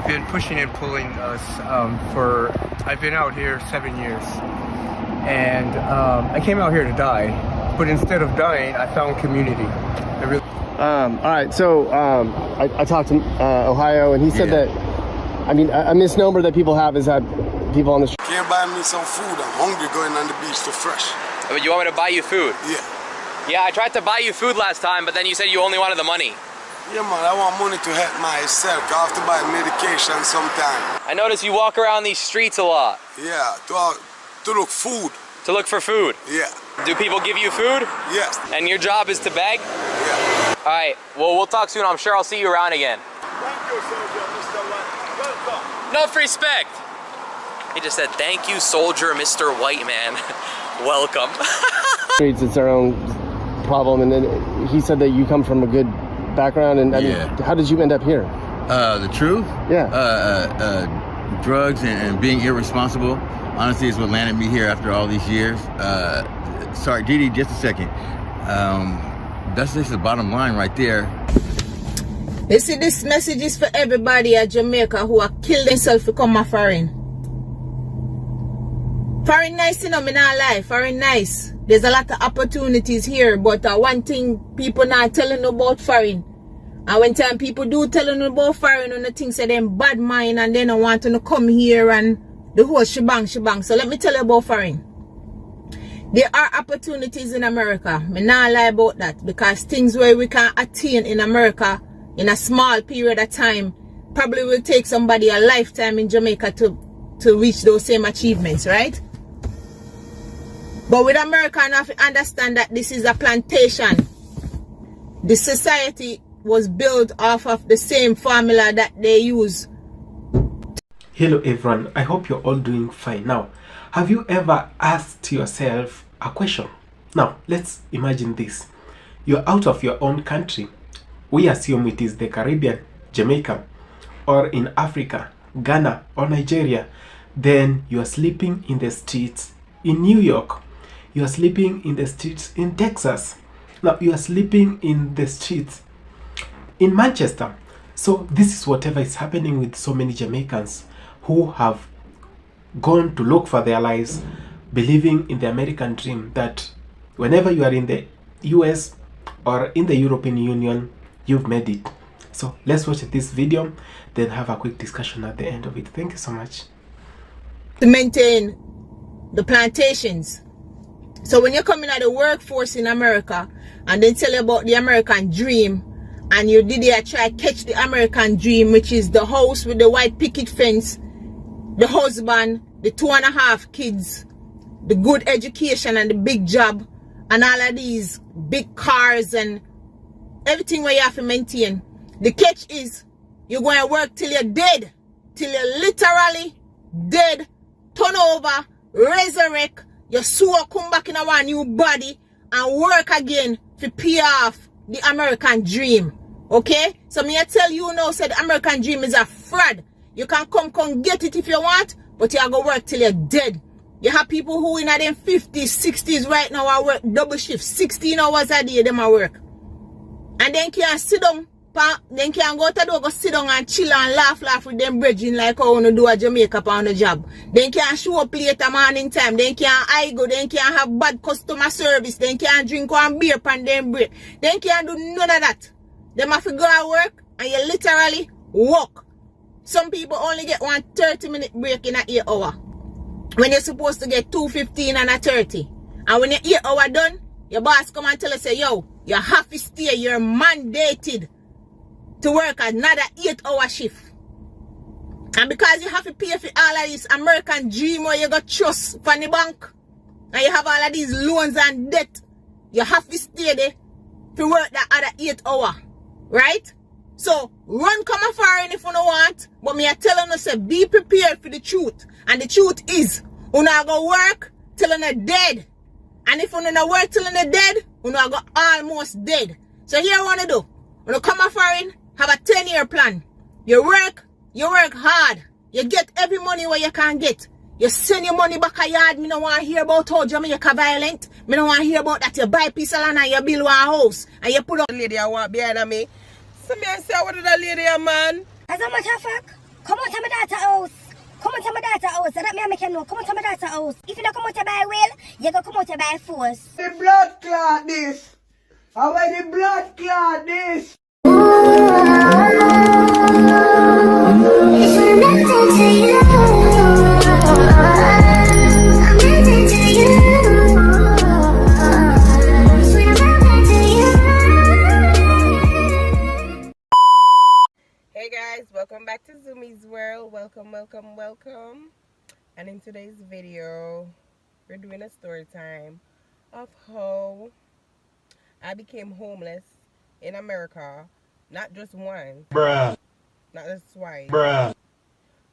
been pushing and pulling us I've been out here 7 years. And I came out here to die, but instead of dying, I found community. All right, so I talked to Ohio, and he said that, I mean, a misnomer that people have is that people on the street can't buy me some food. I'm hungry going on the beach to fresh. But you want me to buy you food? Yeah. Yeah, I tried to buy you food last time, but then you said you only wanted the money. Yeah, man, I want money to help myself. I have to buy medication sometime. I notice you walk around these streets a lot. Yeah, to look food. To look for food? Yeah. Do people give you food? Yes. And your job is to beg? Yeah. All right, well, we'll talk soon. I'm sure I'll see you around again. Thank you, soldier, Mr. White. Welcome. Enough respect. He just said, thank you, soldier, Mr. White Man. Welcome. it's their own problem, and then he said that you come from a good background, and I mean, how did you end up here? The truth? Yeah. Drugs and being irresponsible, honestly, is what landed me here after all these years. Sorry, Didi, just a second. That's just the bottom line right there. You see, this message is for everybody at Jamaica who have killed themselves to come a foreign. Foreign nice, you know, me not lie. Foreign nice. There's a lot of opportunities here, but one thing people not telling you about foreign. And when time people do telling you about foreign, and the things say them bad mind and they don't want to come here and the whole shebang. So let me tell you about foreign. There are opportunities in America. Me not lie about that, because things where we can attain in America in a small period of time probably will take somebody a lifetime in Jamaica to reach those same achievements, right? But with America, you have to understand that this is a plantation. The society was built off of the same formula that they use. Hello everyone, I hope you're all doing fine. Now, have you ever asked yourself a question? Now, let's imagine this. You're out of your own country. We assume it is the Caribbean, Jamaica, or in Africa, Ghana or Nigeria. Then you are sleeping in the streets in New York. You are sleeping in the streets in Texas. Now you are sleeping in the streets in Manchester. So this is whatever is happening with so many Jamaicans who have gone to look for their lives, believing in the American dream that whenever you are in the US or in the European Union, you've made it. So let's watch this video, then have a quick discussion at the end of it. Thank you so much. To maintain the plantations. So when you're coming at the workforce in America and they tell you about the American dream, and you did try to catch the American dream, which is the house with the white picket fence, the husband, the 2.5 kids, the good education and the big job, and all of these big cars and everything where you have to maintain. The catch is you're going to work till you're dead, till you're literally dead, turn over, resurrect, your soul come back in our new body and work again to pay off the American dream. Okay? So me I tell you now, said the American dream is a fraud. You can come get it if you want, but you are going to work till you're dead. You have people who in them 50s, 60s right now are work double shift, 16 hours a day them are work. And then can sit down, then can go to go sit down and chill and laugh with them bridging like how you do a Jamaica on the job. Then can show up late a morning time, then can I go, then can have bad customer service, then can drink one beer pan them break. Then can do none of that. Them have to go to work and you literally walk. Some people only get one 30-minute break in an 8 hour. When you're supposed to get 2:15 and a 30. And when your 8 hour done, your boss come and tell you, say, yo, you have to stay, you're mandated to work another 8-hour shift. And because you have to pay for all of this American dream where you got trust from the bank, and you have all of these loans and debt, you have to stay there to work that other 8 hour. Right? So, run come a foreign if you don't want, but me I tell you, say, be prepared for the truth. And the truth is, you not go work till you're dead. And if you don't work till you're dead, you not go almost dead. So here what you do. When you come a foreign, have a 10-year plan. You work hard. You get every money where you can get. You send your money back a yard. Me don't want to hear about how Jamaica violent. Me don't want to hear about that you buy piece of land and you build one house. And you put up the lady I want behind me. So me I say, what is that lady, man? As a matter of fact, come me make you know, come out to my daughter's house. If you don't come out by will, you go come out by force. The blood clot this. How about the blood clot this? Hey guys, welcome back to Zumi's World. Welcome. And in today's video, we're doing a story time of how I became homeless in America. Not just once. Bruh. Not just twice. Bruh.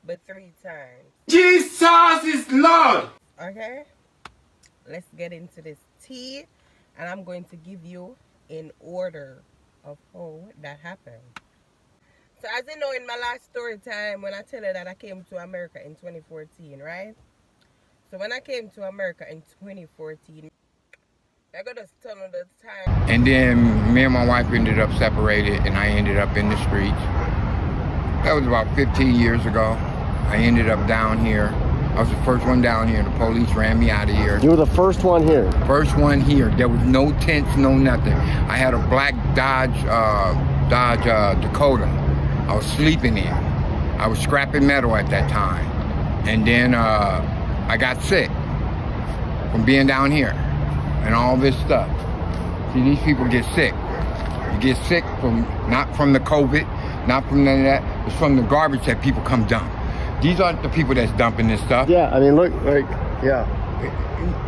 But 3 times. Jesus is Lord! Okay? Let's get into this tea. And I'm going to give you in order of how that happened. So as you know, in my last story time, when I tell you that I came to America in 2014, right? So when I came to America in 2014, I got to tell you the time. And then me and my wife ended up separated, and I ended up in the streets. That was about 15 years ago. I ended up down here. I was the first one down here. The police ran me out of here. You were the first one here? First one here. There was no tents, no nothing. I had a black Dodge Dakota. I was sleeping in. I was scrapping metal at that time. And then I got sick from being down here and all this stuff. See, these people get sick. You get sick from, not from the COVID, not from none of that, it's from the garbage that people come dump. These aren't the people that's dumping this stuff. Yeah, I mean, look, like, yeah.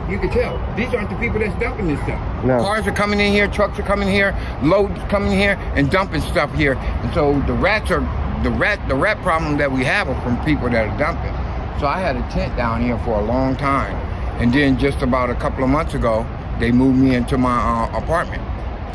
You can tell. These aren't the people that's dumping this stuff. No. Cars are coming in here, trucks are coming here, loads coming here and dumping stuff here. And so the rat problem that we have are from people that are dumping. So I had a tent down here for a long time. And then just about a couple of months ago, they moved me into my apartment.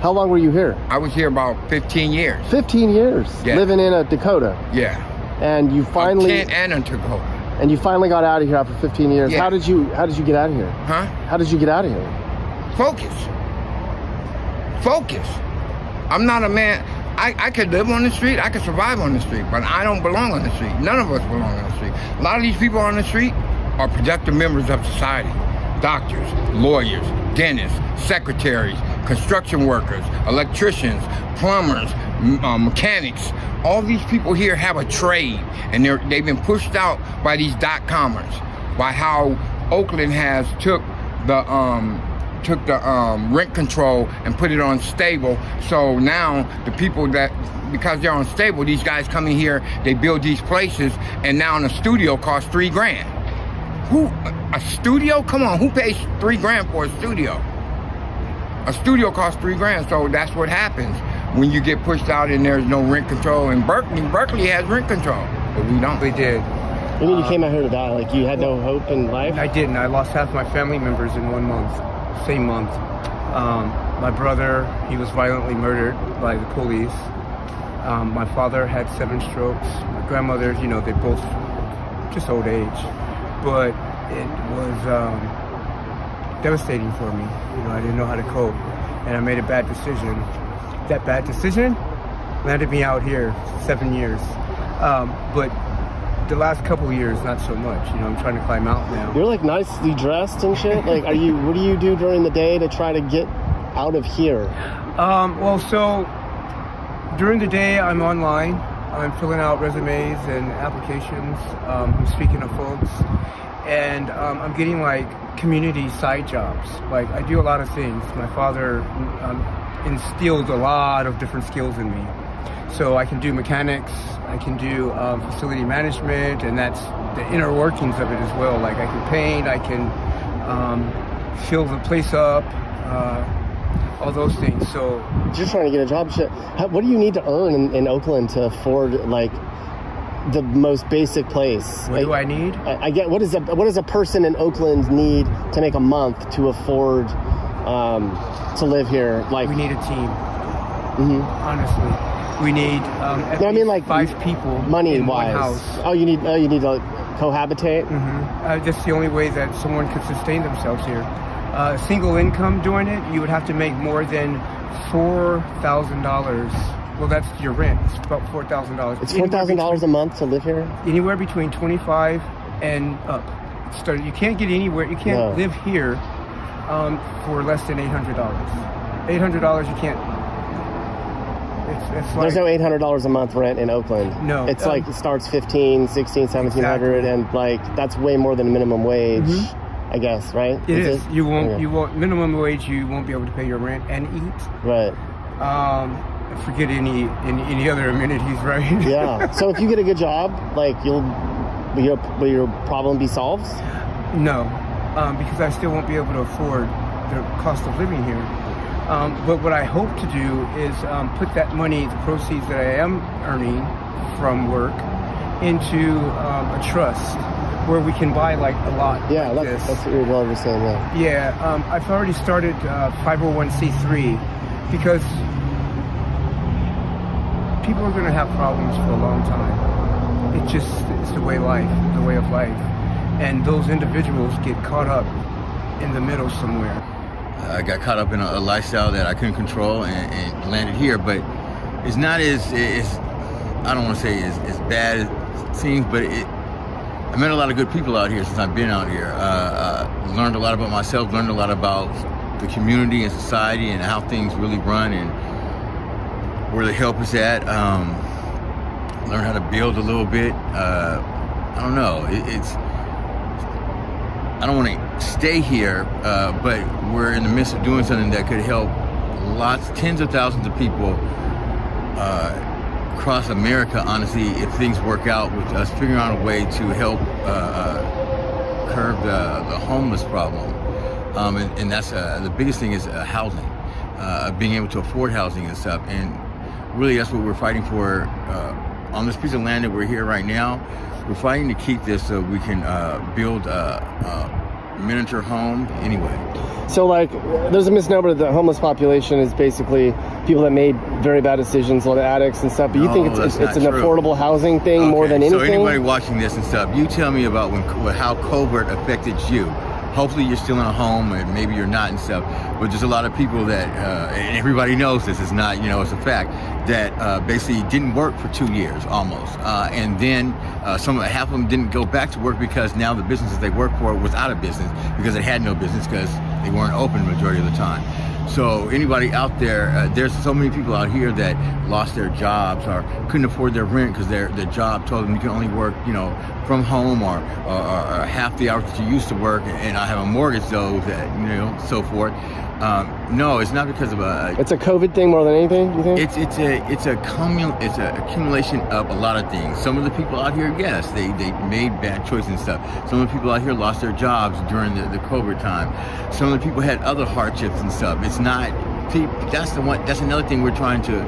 How long were you here? I was here about 15 years. 15 years? Yeah. Living in a Dakota? Yeah. And you finally... A tent and a Dakota. And you finally got out of here after 15 years. Yeah. How did you get out of here? Huh? How did you get out of here? Focus. I'm not a man. I could live on the street. I could survive on the street, but I don't belong on the street. None of us belong on the street. A lot of these people on the street are productive members of society. Doctors, lawyers, dentists, secretaries, construction workers, electricians, plumbers, mechanics. All these people here have a trade, and they've been pushed out by these dot-commers, by how Oakland has took the rent control and put it on stable. So now the people that, because they're unstable, these guys come in here, they build these places, and now a studio costs $3 grand. A studio? Come on, who pays $3 grand for a studio? A studio costs $3 grand, so that's what happens when you get pushed out and there's no rent control. And Berkeley has rent control, but we don't. We did. You mean you came out here to die? Like you had no hope in life? I didn't. I lost half my family members in 1 month. Same month. My brother, he was violently murdered by the police. My father had 7 strokes. My grandmother, you know, they both just old age. But it was devastating for me. You know, I didn't know how to cope. And I made a bad decision. That bad decision landed me out here 7 years. But the last couple of years, not so much. You know, I'm trying to climb out now. You're like nicely dressed and shit. Like, what do you do during the day to try to get out of here? Well, so during the day, I'm online. I'm filling out resumes and applications. I'm speaking to folks. And I'm getting like community side jobs. Like I do a lot of things. My father instilled a lot of different skills in me. So I can do mechanics, I can do facility management, and that's the inner workings of it as well. Like I can paint, I can fill the place up, all those things. So just trying to get a job. What do you need to earn in Oakland to afford like the most basic place? What do I need? I get what does a person in Oakland need to make a month to afford to live here? Like we need a team. Honestly. We need I mean, like 5 people money in wise. one house. Oh, you need to cohabitate? That's the only way that someone could sustain themselves here. Single income doing it, you would have to make more than $4,000. Well, that's your rent. It's about $4,000. It's $4,000 a month to live here? Anywhere between 25 and up. started. You can't get anywhere. You can't live here for less than $800. $800 you can't. It's like, there's no $800 a month rent in Oakland. No. It's like it starts 15, 16, 1700, and like that's way more than minimum wage. I guess, right? It is. You won't minimum wage. You won't be able to pay your rent and eat. Right. Forget any other amenities, right? Yeah. So if you get a good job, like will your problem be solved? No, because I still won't be able to afford the cost of living here. But what I hope to do is put that money, the proceeds that I am earning from work, into a trust where we can buy like a lot. Yeah, like that's what you're well saying. Yeah, I've already started 501c3 because people are going to have problems for a long time. It's the way of life, and those individuals get caught up in the middle somewhere. I got caught up in a lifestyle that I couldn't control and landed here, but it's not as I don't want to say as bad as it seems, but I met a lot of good people out here since I've been out here. Learned a lot about myself, learned a lot about the community and society and how things really run and where the help is at. Learn how to build a little bit. I don't know. I don't want to stay here, but we're in the midst of doing something that could help tens of thousands of people across America, honestly, if things work out with us figuring out a way to help curb the homeless problem. And that's the biggest thing is housing, being able to afford housing and stuff. And really that's what we're fighting for on this piece of land that we're here right now. We're fighting to keep this so we can build a miniature home anyway. So like there's a misnomer that the homeless population is basically people that made very bad decisions, a lot of addicts and stuff, but you think it's an affordable housing thing more than anything? So anybody watching this and stuff, you tell me about how COVID affected you. Hopefully you're still in a home and maybe you're not and stuff, but there's a lot of people that, and everybody knows this, it's not, it's a fact, that basically didn't work for 2 years almost. And then half of them didn't go back to work because now the businesses they worked for was out of business because it had no business because they weren't open the majority of the time. So anybody out there, there's so many people out here that lost their jobs or couldn't afford their rent because their job told them you can only work, from home or half the hours that you used to work, and I have a mortgage though, that, so forth. No, it's not because of it's a COVID thing more than anything, you think? It's an accumulation of a lot of things. Some of the people out here, yes, they made bad choices and stuff. Some of the people out here lost their jobs during the COVID time. Some of the people had other hardships and stuff. It's not, that's another thing we're trying to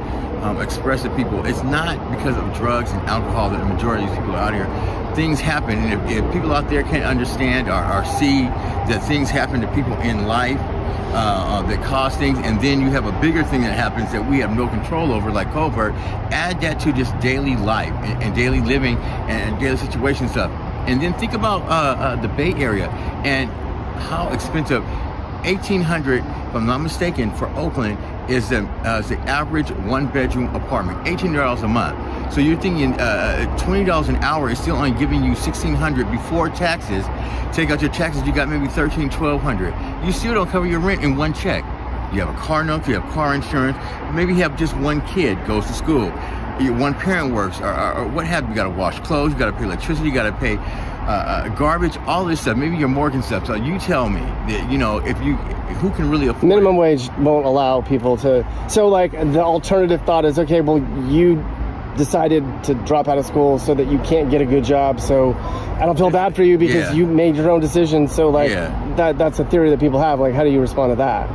express to people. It's not because of drugs and alcohol that the majority of these people are out here. Things happen, and if people out there can't understand or see that things happen to people in life, that cause things, and then you have a bigger thing that happens that we have no control over, like covert, add that to just daily life and daily living and daily situation stuff. And then think about the Bay Area and how expensive $1,800, if I'm not mistaken, for Oakland is the average one-bedroom apartment, $1,800 a month. So you're thinking $20 an hour is still only giving you $1,600 before taxes. Take out your taxes, you got maybe $1,300, $1,200. You still don't cover your rent in one check. You have a car note, you have car insurance, maybe you have just one kid goes to school. One parent works, or what have you. You got to wash clothes, you got to pay electricity, you got to pay garbage, all this stuff, maybe your mortgage stuff. So you tell me that, who can really afford minimum wage won't allow people to. So like the alternative thought is, okay, well, you decided to drop out of school so that you can't get a good job, so I don't feel bad for you because you made your own decisions. So like that's a theory that people have. Like, how do you respond to that?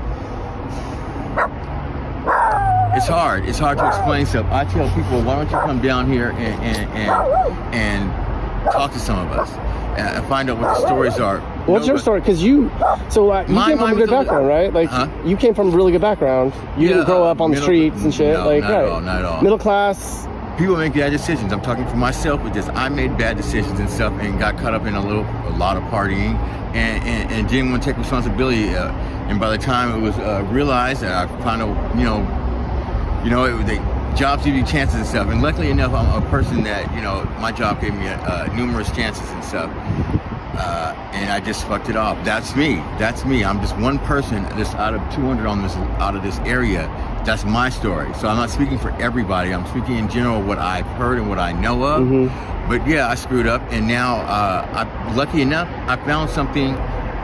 It's hard to explain stuff. I tell people, why don't you come down here and talk to some of us and find out what the stories are. What's your story? Because you came from a good background, right? Like, you came from a really good background. You didn't grow up on the streets and shit. No, not at all. Middle class. People make bad decisions. I'm talking for myself with this. I made bad decisions and stuff and got caught up in a lot of partying and didn't want to take responsibility. And by the time it was realized, I found out, jobs give you chances and stuff. And luckily enough, I'm a person that, my job gave me numerous chances and stuff. and I just fucked it off. That's me. That's me. I'm just one person just out of 200 out of this area. That's my story. So I'm not speaking for everybody. I'm speaking in general what I've heard and what I know of. But yeah, I screwed up, and now I'm lucky enough. I found something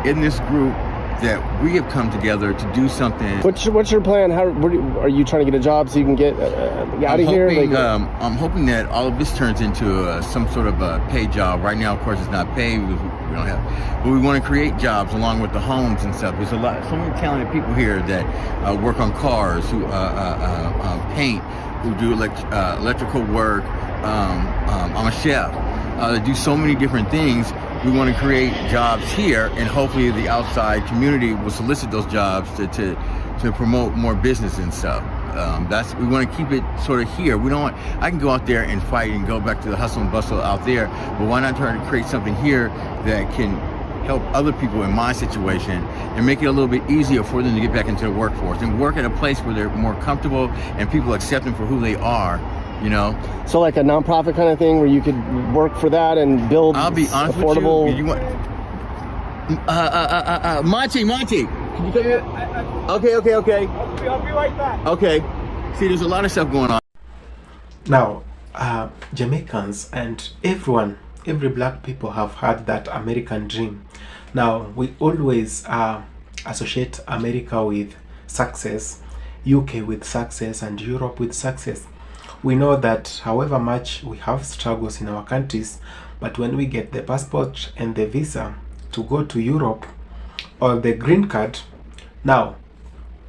in this group that we have come together to do something. What's your plan? How are you trying to get a job so you can get out of here? I'm hoping that all of this turns into some sort of a paid job. Right now, of course, it's not paid because we don't have. But we want to create jobs along with the homes and stuff. There's so many talented people here that work on cars, who paint, who do electrical work. I'm a chef. They do so many different things. We want to create jobs here, and hopefully the outside community will solicit those jobs to promote more business and stuff. We want to keep it sort of here. We don't want, I can go out there and fight and go back to the hustle and bustle out there, but why not try to create something here that can help other people in my situation and make it a little bit easier for them to get back into the workforce and work at a place where they're more comfortable and people accept them for who they are. You know, so like a nonprofit kind of thing where you could work for that and build. I'll be honest affordable. with you. You want Monty? Can you come here? Okay. I'll be right back. Okay. See, there's a lot of stuff going on. Now, Jamaicans and every black people have had that American dream. Now, we always associate America with success, UK with success, and Europe with success. We know that however much we have struggles in our countries, but when we get the passport and the visa to go to Europe or the green card, now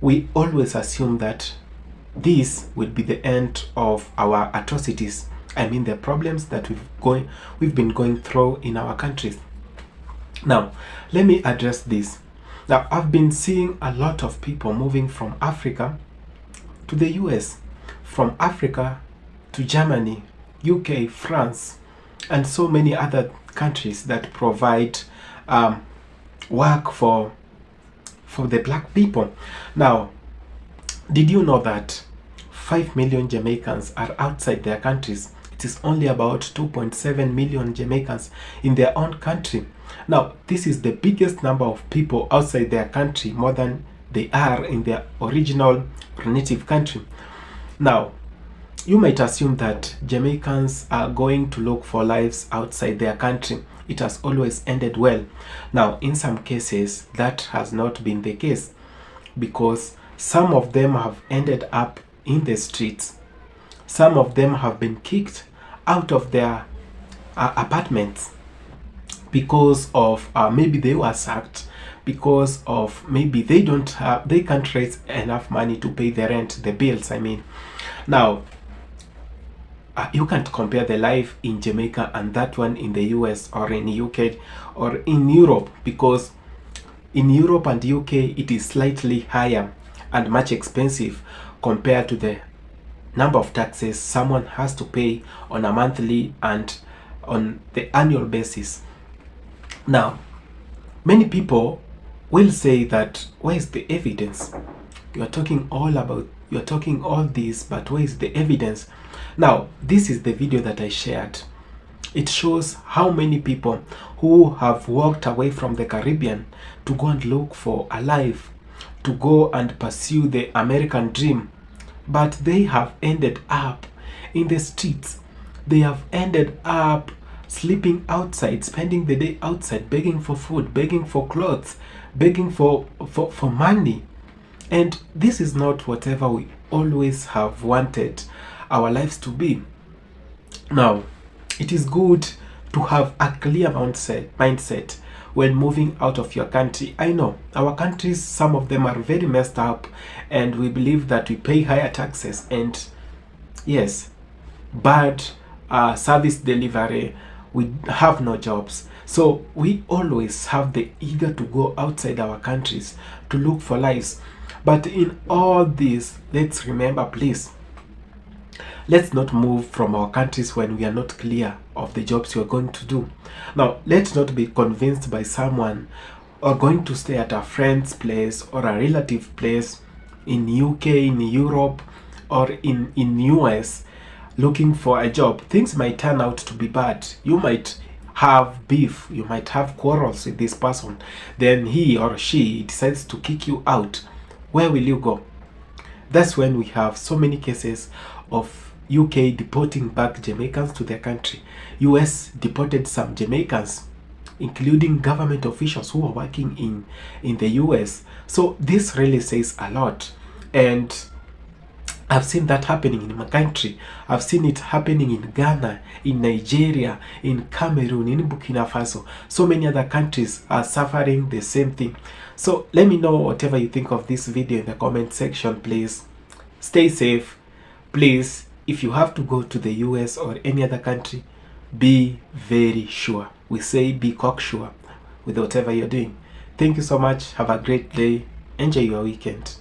we always assume that this would be the end of our atrocities. I mean the problems that we've been going through in our countries. Now, let me address this. Now, I've been seeing a lot of people moving from Africa to the US, from Africa to Germany, UK, France, and so many other countries that provide work for the black people. Now, did you know that 5 million Jamaicans are outside their countries? It is only about 2.7 million Jamaicans in their own country. Now, this is the biggest number of people outside their country, more than they are in their original native country. Now, you might assume that Jamaicans are going to look for lives outside their country. It has always ended well. Now, in some cases, that has not been the case, because some of them have ended up in the streets. Some of them have been kicked out of their apartments because of maybe they were sacked, because of maybe they can't raise enough money to pay the rent, the bills, I mean. Now, you can't compare the life in Jamaica and that one in the US or in UK or in Europe, because in Europe and UK it is slightly higher and much expensive compared to the number of taxes someone has to pay on a monthly and on the annual basis. Now, many people will say that, where is the evidence? You're talking all this, but where is the evidence? Now, this is the video that I shared. It shows how many people who have walked away from the Caribbean to go and look for a life, to go and pursue the American dream, but they have ended up in the streets. They have ended up sleeping outside, spending the day outside, begging for food, begging for clothes, begging for money. And this is not whatever we always have wanted our lives to be. Now, it is good to have a clear mindset when moving out of your country. I know our countries, some of them are very messed up, and we believe that we pay higher taxes and yes, bad service delivery, we have no jobs. So we always have the eager to go outside our countries to look for lives. But in all this, let's remember, please, let's not move from our countries when we are not clear of the jobs we are going to do. Now, let's not be convinced by someone or going to stay at a friend's place or a relative place in UK, in Europe, or in US looking for a job. Things might turn out to be bad. You might have beef, you might have quarrels with this person, then he or she decides to kick you out. Where will you go? That's when we have so many cases of UK deporting back Jamaicans to their country. US deported some Jamaicans, including government officials who are working in the US. So this really says a lot. And I've seen that happening in my country. I've seen it happening in Ghana, in Nigeria, in Cameroon, in Burkina Faso. So many other countries are suffering the same thing. So let me know whatever you think of this video in the comment section, please. Stay safe. Please, if you have to go to the US or any other country, be very sure. We say be cocksure with whatever you're doing. Thank you so much. Have a great day. Enjoy your weekend.